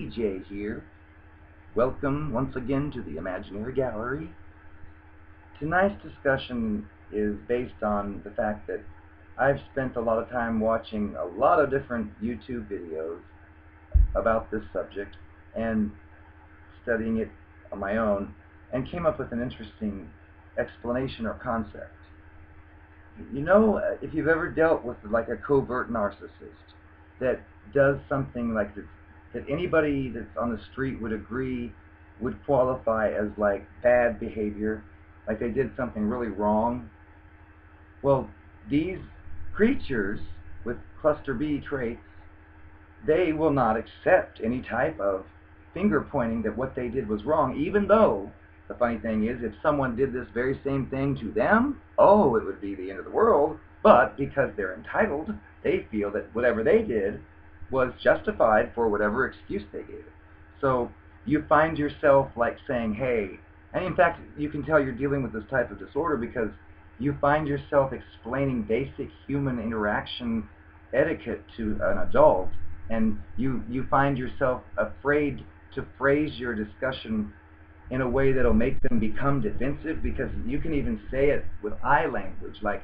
DJ here. Welcome once again to the Imaginary Gallery. Tonight's discussion is based on the fact that I've spent a lot of time watching a lot of different YouTube videos about this subject and studying it on my own, and came up with an interesting explanation or concept. You know, if you've ever dealt with like a covert narcissist that does something like this, that anybody that's on the street would agree would qualify as like bad behavior, like they did something really wrong. Well, these creatures with cluster B traits, they will not accept any type of finger pointing that what they did was wrong, even though the funny thing is, if someone did this very same thing to them, oh, it would be the end of the world. But because they're entitled, they feel that whatever they did was justified for whatever excuse they gave it. So you find yourself like saying, hey, and in fact, you can tell you're dealing with this type of disorder because you find yourself explaining basic human interaction etiquette to an adult, and you find yourself afraid to phrase your discussion in a way that'll make them become defensive, because you can even say it with I language, like,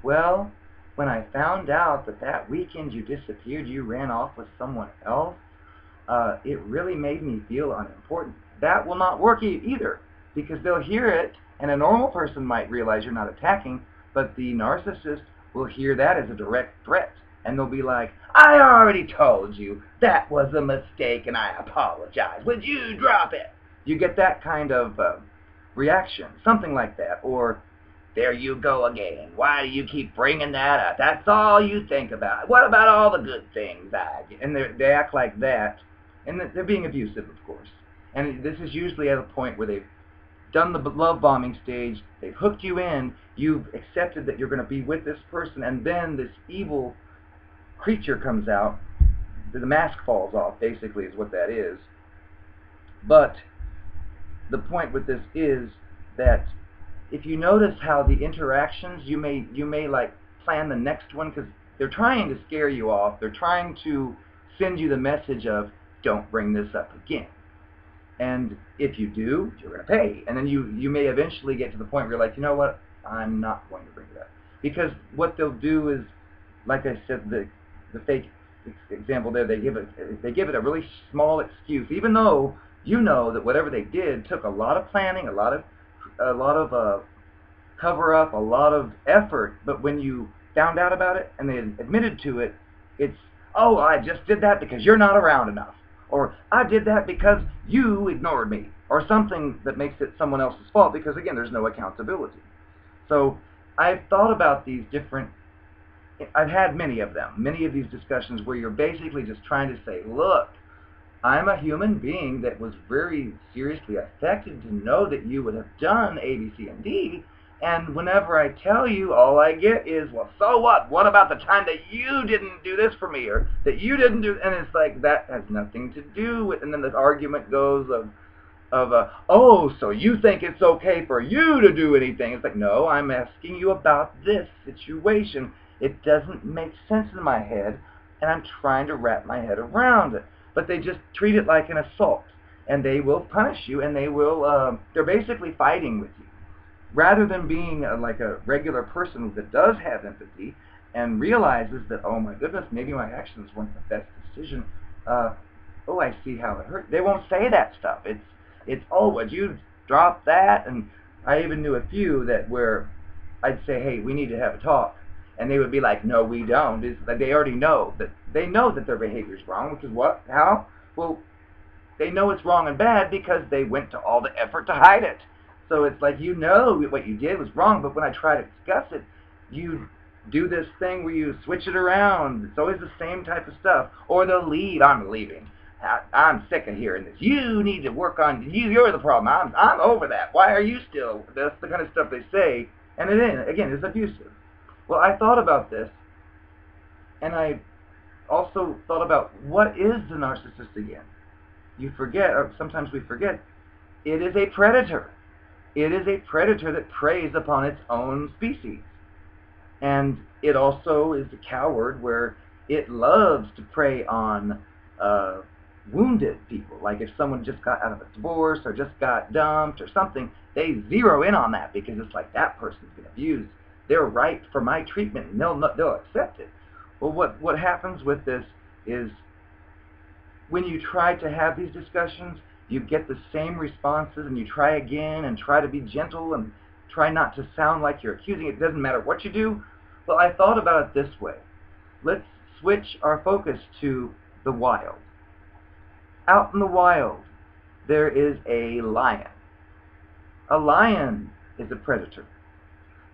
well, when I found out that weekend you disappeared, you ran off with someone else, it really made me feel unimportant. That will not work either, because they'll hear it, and a normal person might realize you're not attacking, but the narcissist will hear that as a direct threat, and they'll be like, I already told you that was a mistake and I apologize. Would you drop it? You get that kind of reaction, something like that. Or, there you go again. Why do you keep bringing that up? That's all you think about. What about all the good things I did? And they act like that. And they're being abusive, of course. And this is usually at a point where they've done the love bombing stage, they've hooked you in, you've accepted that you're going to be with this person, and then this evil creature comes out, the mask falls off, basically, is what that is. But the point with this is that if you notice how the interactions, you may like plan the next one, because they're trying to scare you off. They're trying to send you the message of, don't bring this up again. And if you do, you're going to pay. And then you may eventually get to the point where you're like, you know what, I'm not going to bring it up. Because what they'll do is, like I said, the fake example there, they give it a really small excuse, even though you know that whatever they did took a lot of planning, a lot of cover up, a lot of effort. But when you found out about it and they admitted to it, it's, oh, I just did that because you're not around enough, or I did that because you ignored me, or something that makes it someone else's fault, because again, there's no accountability. So I've thought about these different, I've had many of these discussions where you're basically just trying to say, look, I'm a human being that was very seriously affected to know that you would have done A, B, C, and D, and whenever I tell you, all I get is, well, so what? What about the time that you didn't do this for me, or that you didn't do, and it's like, that has nothing to do with, and then the argument goes of oh, so you think it's okay for you to do anything. It's like, no, I'm asking you about this situation. It doesn't make sense in my head, and I'm trying to wrap my head around it. But they just treat it like an assault, and they will punish you, and they will, they're basically fighting with you. Rather than being like a regular person that does have empathy and realizes that, oh my goodness, maybe my actions weren't the best decision. Oh, I see how it hurt. They won't say that stuff. It's oh, would you drop that? And I even knew a few that where I'd say, hey, we need to have a talk. And they would be like, no, we don't. It's like they already know that their behavior is wrong, which is what? How? Well, they know it's wrong and bad because they went to all the effort to hide it. So it's like, you know what you did was wrong, but when I try to discuss it, you do this thing where you switch it around. It's always the same type of stuff. Or they'll leave. I'm leaving. I'm sick of hearing this. You need to work on you. You're the problem. I'm over that. Why are you still? That's the kind of stuff they say. And it, again, is abusive. Well, I thought about this, and I also thought about, what is the narcissist again? You forget, or sometimes we forget, it is a predator. It is a predator that preys upon its own species. And it also is a coward where it loves to prey on wounded people. Like if someone just got out of a divorce or just got dumped or something, they zero in on that because it's like that person's been abused. They're right for my treatment, and they'll accept it. Well, what happens with this is when you try to have these discussions, you get the same responses, and you try again and try to be gentle and try not to sound like you're accusing. It doesn't matter what you do. Well, I thought about it this way. Let's switch our focus to the wild. Out in the wild, there is a lion. A lion is a predator.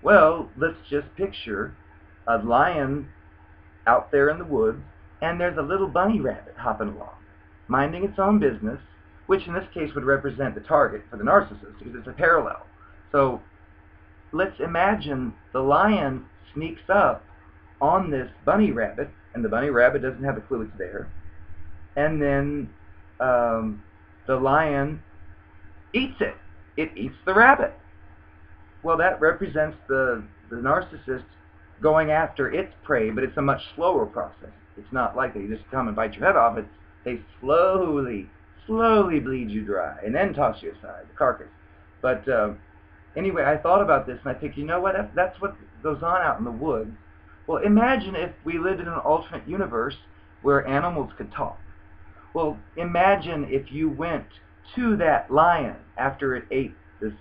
Well, let's just picture a lion out there in the woods, and there's a little bunny rabbit hopping along, minding its own business, which in this case would represent the target for the narcissist because it's a parallel. So let's imagine the lion sneaks up on this bunny rabbit, and the bunny rabbit doesn't have a clue it's there, and then the lion eats it. It eats the rabbit. Well, that represents the narcissist going after its prey, but it's a much slower process. It's not like they just come and bite your head off. They slowly bleed you dry and then toss you aside, the carcass. But anyway, I thought about this, and I think, you know what? That's what goes on out in the woods. Well, imagine if we lived in an alternate universe where animals could talk. Well, imagine if you went to that lion after it ate this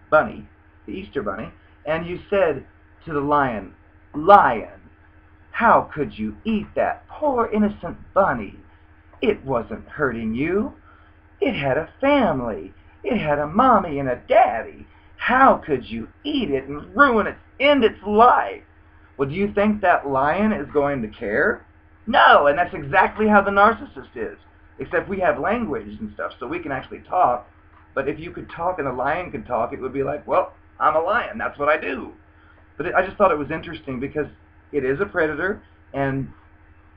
bunny, the Easter bunny, and you said to the lion, "Lion, how could you eat that poor innocent bunny? It wasn't hurting you. It had a family. It had a mommy and a daddy. How could you eat it and end its life?" Well, do you think that lion is going to care? No, and that's exactly how the narcissist is. Except we have language and stuff, so we can actually talk. But if you could talk and a lion could talk, it would be like, well, I'm a lion. That's what I do. But I just thought it was interesting because it is a predator, and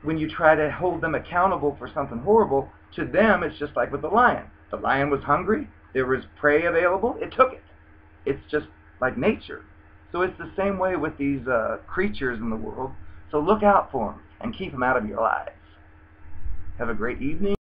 when you try to hold them accountable for something horrible, to them it's just like with the lion. The lion was hungry. There was prey available. It took it. It's just like nature. So it's the same way with these creatures in the world. So look out for them and keep them out of your lives. Have a great evening.